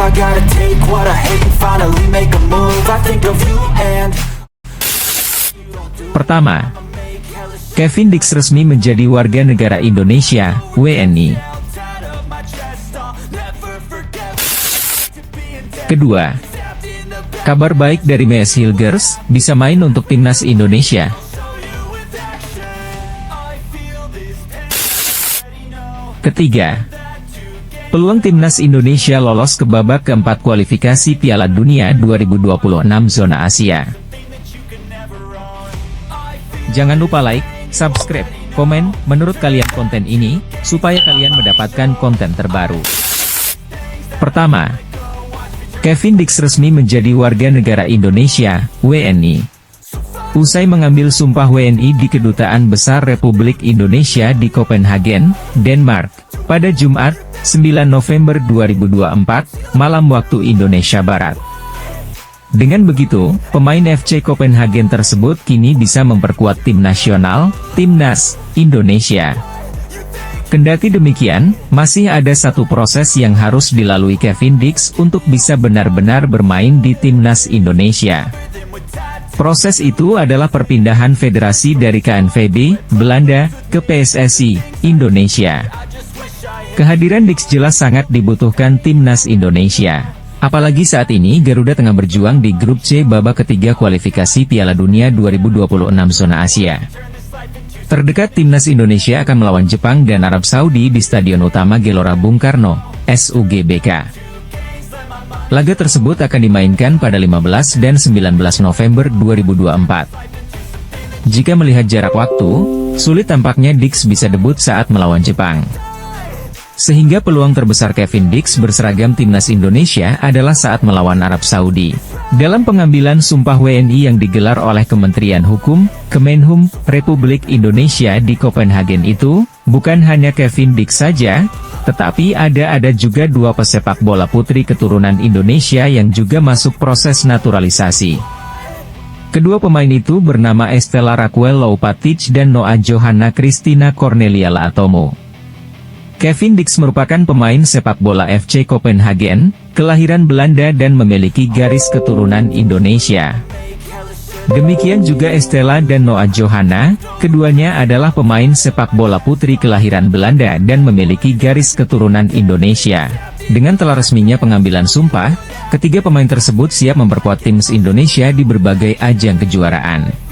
I gotta take what I hate and finally make a move. I think of you and Pertama, Kevin Dix resmi menjadi warga negara Indonesia, WNI. Kedua, kabar baik dari Mees Hilgers, bisa main untuk timnas Indonesia. Ketiga, peluang timnas Indonesia lolos ke babak keempat kualifikasi Piala Dunia 2026 zona Asia. Jangan lupa like, subscribe, komen, menurut kalian konten ini, supaya kalian mendapatkan konten terbaru. Pertama, Kevin Dix resmi menjadi warga negara Indonesia, WNI. Usai mengambil sumpah WNI di Kedutaan Besar Republik Indonesia di Copenhagen, Denmark, pada Jumat, 9 November 2024, malam waktu Indonesia Barat. Dengan begitu, pemain FC Copenhagen tersebut kini bisa memperkuat tim nasional, Timnas Indonesia. Kendati demikian, masih ada satu proses yang harus dilalui Kevin Dix untuk bisa benar-benar bermain di Timnas Indonesia. Proses itu adalah perpindahan federasi dari KNVB, Belanda, ke PSSI, Indonesia. Kehadiran Dix jelas sangat dibutuhkan Timnas Indonesia. Apalagi saat ini Garuda tengah berjuang di grup C babak ketiga kualifikasi Piala Dunia 2026 zona Asia. Terdekat Timnas Indonesia akan melawan Jepang dan Arab Saudi di Stadion Utama Gelora Bung Karno, SUGBK. Laga tersebut akan dimainkan pada 15 dan 19 November 2024. Jika melihat jarak waktu, sulit tampaknya Dix bisa debut saat melawan Jepang. Sehingga peluang terbesar Kevin Dix berseragam Timnas Indonesia adalah saat melawan Arab Saudi. Dalam pengambilan sumpah WNI yang digelar oleh Kementerian Hukum, Kemenhum, Republik Indonesia di Copenhagen itu, bukan hanya Kevin Dix saja, tetapi ada juga dua pesepak bola putri keturunan Indonesia yang juga masuk proses naturalisasi. Kedua pemain itu bernama Estella Raquel Loupatic dan Noah Johanna Christina Cornelia Laatomo. Kevin Dix merupakan pemain sepak bola FC Copenhagen, kelahiran Belanda dan memiliki garis keturunan Indonesia. Demikian juga Estella dan Noah Johanna, keduanya adalah pemain sepak bola putri kelahiran Belanda dan memiliki garis keturunan Indonesia. Dengan telah resminya pengambilan sumpah, ketiga pemain tersebut siap memperkuat timnas Indonesia di berbagai ajang kejuaraan.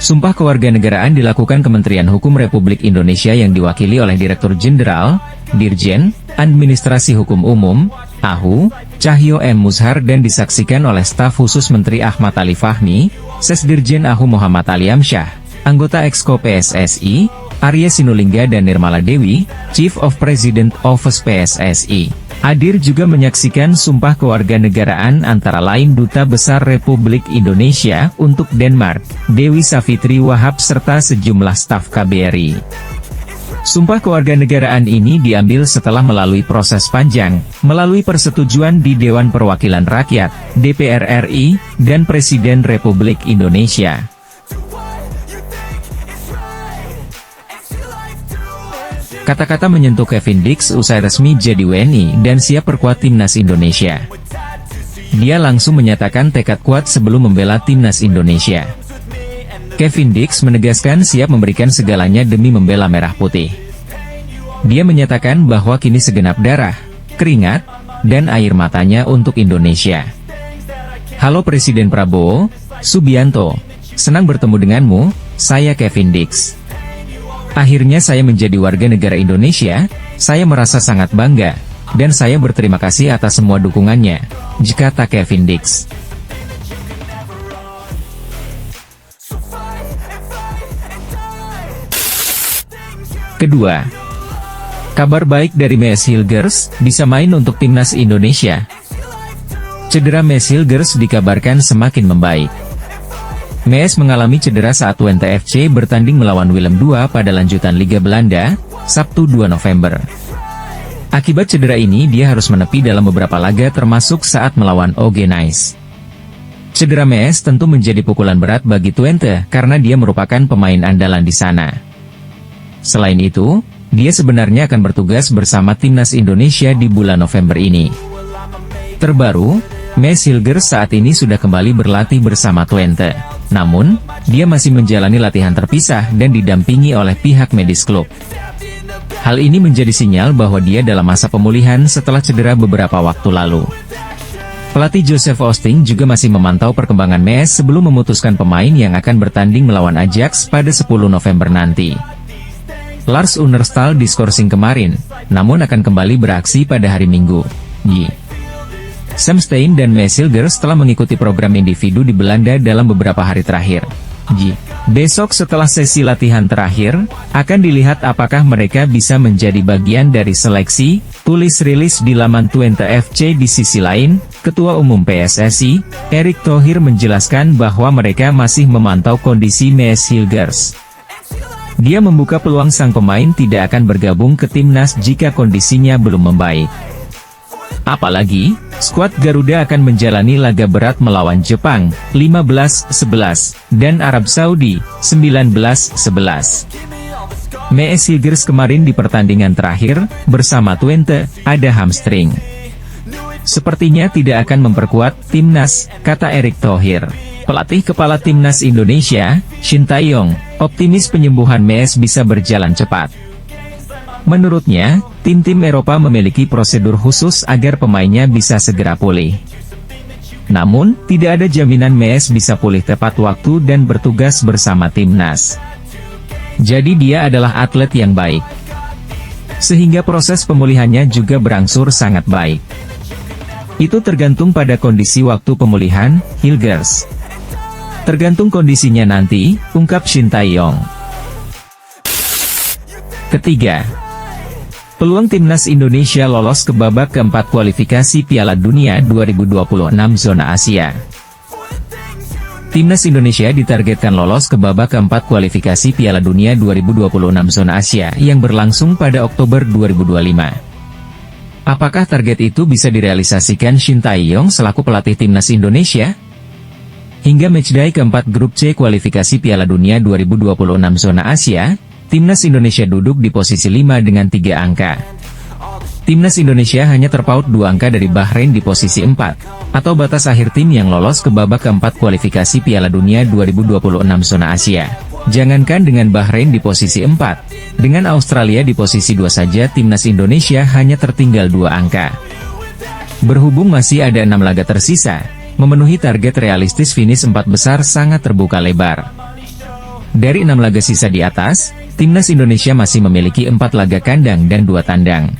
Sumpah kewarganegaraan dilakukan Kementerian Hukum Republik Indonesia yang diwakili oleh Direktur Jenderal, Dirjen, Administrasi Hukum Umum, AHU, Cahyo M. Muzhar dan disaksikan oleh staf khusus Menteri Ahmad Ali Fahmi, Sesdirjen AHU Muhammad Ali Amsyah, anggota Exco PSSI, Arya Sinulinga dan Nirmala Dewi, Chief of President Office PSSI. Hadir juga menyaksikan sumpah kewarganegaraan antara lain Duta Besar Republik Indonesia untuk Denmark, Dewi Savitri Wahab serta sejumlah staf KBRI. Sumpah kewarganegaraan ini diambil setelah melalui proses panjang, melalui persetujuan di Dewan Perwakilan Rakyat, DPR RI, dan Presiden Republik Indonesia. Kata-kata menyentuh Kevin Dix usai resmi jadi WNI dan siap perkuat timnas Indonesia. Dia langsung menyatakan tekad kuat sebelum membela timnas Indonesia. Kevin Dix menegaskan siap memberikan segalanya demi membela merah putih. Dia menyatakan bahwa kini segenap darah, keringat, dan air matanya untuk Indonesia. Halo Presiden Prabowo Subianto, senang bertemu denganmu, saya Kevin Dix. Akhirnya saya menjadi warga negara Indonesia, saya merasa sangat bangga, dan saya berterima kasih atas semua dukungannya, kata Kevin Dix. Kedua, kabar baik dari Mees Hilgers, bisa main untuk timnas Indonesia. Cedera Mees Hilgers dikabarkan semakin membaik. Mees mengalami cedera saat Twente FC bertanding melawan Willem II pada lanjutan Liga Belanda, Sabtu 2 November. Akibat cedera ini dia harus menepi dalam beberapa laga termasuk saat melawan OG Nice. Cedera Mees tentu menjadi pukulan berat bagi Twente karena dia merupakan pemain andalan di sana. Selain itu, dia sebenarnya akan bertugas bersama timnas Indonesia di bulan November ini. Terbaru, Maes Hilgers saat ini sudah kembali berlatih bersama Twente. Namun, dia masih menjalani latihan terpisah dan didampingi oleh pihak medis klub. Hal ini menjadi sinyal bahwa dia dalam masa pemulihan setelah cedera beberapa waktu lalu. Pelatih Joseph Oosting juga masih memantau perkembangan Maes sebelum memutuskan pemain yang akan bertanding melawan Ajax pada 10 November nanti. Lars Unerstal diskorsing kemarin, namun akan kembali beraksi pada hari Minggu. Sam Stein dan Maes Hilgers telah mengikuti program individu di Belanda dalam beberapa hari terakhir. Besok setelah sesi latihan terakhir, akan dilihat apakah mereka bisa menjadi bagian dari seleksi, tulis rilis di laman Twente FC. Di sisi lain, Ketua Umum PSSI, Erick Thohir menjelaskan bahwa mereka masih memantau kondisi Maes Hilgers. Dia membuka peluang sang pemain tidak akan bergabung ke timnas jika kondisinya belum membaik. Apalagi, skuad Garuda akan menjalani laga berat melawan Jepang, 15-11, dan Arab Saudi, 19-11. Maes Hilgers kemarin di pertandingan terakhir, bersama Twente, ada hamstring. Sepertinya tidak akan memperkuat timnas, kata Erick Thohir. Pelatih kepala timnas Indonesia, Shin Tae-yong, optimis penyembuhan Maes bisa berjalan cepat. Menurutnya, tim-tim Eropa memiliki prosedur khusus agar pemainnya bisa segera pulih. Namun, tidak ada jaminan Maes bisa pulih tepat waktu dan bertugas bersama timnas. Jadi dia adalah atlet yang baik. Sehingga proses pemulihannya juga berangsur sangat baik. Itu tergantung pada kondisi waktu pemulihan, Hilgers. Tergantung kondisinya nanti, ungkap Shin Tae-yong. Ketiga, peluang timnas Indonesia lolos ke babak keempat kualifikasi Piala Dunia 2026 zona Asia. Timnas Indonesia ditargetkan lolos ke babak keempat kualifikasi Piala Dunia 2026 zona Asia yang berlangsung pada Oktober 2025. Apakah target itu bisa direalisasikan Shin Tae-yong selaku pelatih timnas Indonesia? Hingga matchday keempat grup C kualifikasi Piala Dunia 2026 zona Asia, timnas Indonesia duduk di posisi 5 dengan 3 angka. Timnas Indonesia hanya terpaut 2 angka dari Bahrain di posisi 4, atau batas akhir tim yang lolos ke babak keempat kualifikasi Piala Dunia 2026 zona Asia. Jangankan dengan Bahrain di posisi 4, dengan Australia di posisi 2 saja timnas Indonesia hanya tertinggal 2 angka. Berhubung masih ada 6 laga tersisa, memenuhi target realistis finish 4 besar sangat terbuka lebar. Dari 6 laga sisa di atas, timnas Indonesia masih memiliki 4 laga kandang dan 2 tandang.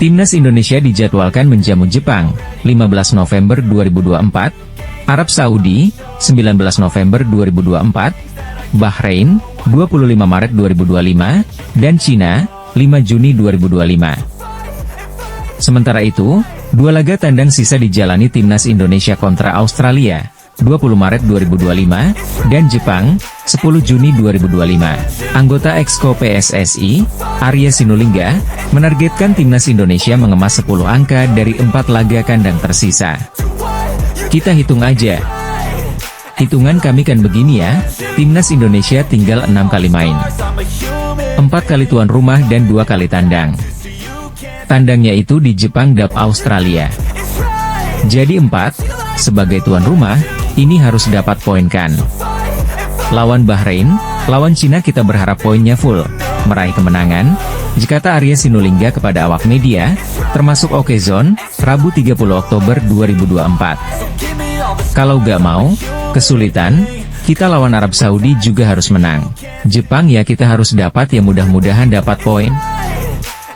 Timnas Indonesia dijadwalkan menjamu Jepang, 15 November 2024, Arab Saudi, 19 November 2024, Bahrain, 25 Maret 2025, dan Cina, 5 Juni 2025. Sementara itu, 2 laga tandang sisa dijalani timnas Indonesia kontra Australia, 20 Maret 2025, dan Jepang, 10 Juni 2025. Anggota Exco PSSI, Arya Sinulinga, menargetkan timnas Indonesia mengemas 10 angka dari 4 laga kandang tersisa. Kita hitung aja. Hitungan kami kan begini ya, timnas Indonesia tinggal 6 kali main. 4 kali tuan rumah dan 2 kali tandang. Tandangnya itu di Jepang dan Australia. Jadi 4, sebagai tuan rumah, ini harus dapat poin kan. Lawan Bahrain, lawan Cina kita berharap poinnya full, meraih kemenangan, kata Arya Sinulinga kepada awak media, termasuk Okezone, Rabu 30 Oktober 2024. Kalau gak mau, kesulitan, kita lawan Arab Saudi juga harus menang. Jepang ya kita harus dapat ya mudah-mudahan dapat poin.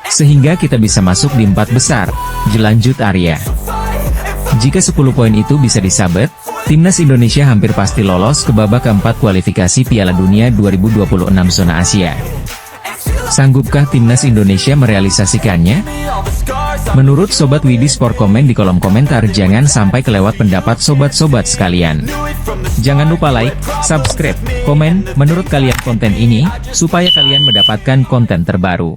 Sehingga kita bisa masuk di 4 besar, lanjut Arya. Jika 10 poin itu bisa disabet, timnas Indonesia hampir pasti lolos ke babak keempat kualifikasi Piala Dunia 2026 zona Asia. Sanggupkah timnas Indonesia merealisasikannya? Menurut Sobat Widi Sport, komen di kolom komentar. Jangan sampai kelewat pendapat sobat-sobat sekalian. Jangan lupa like, subscribe, komen, menurut kalian konten ini, supaya kalian mendapatkan konten terbaru.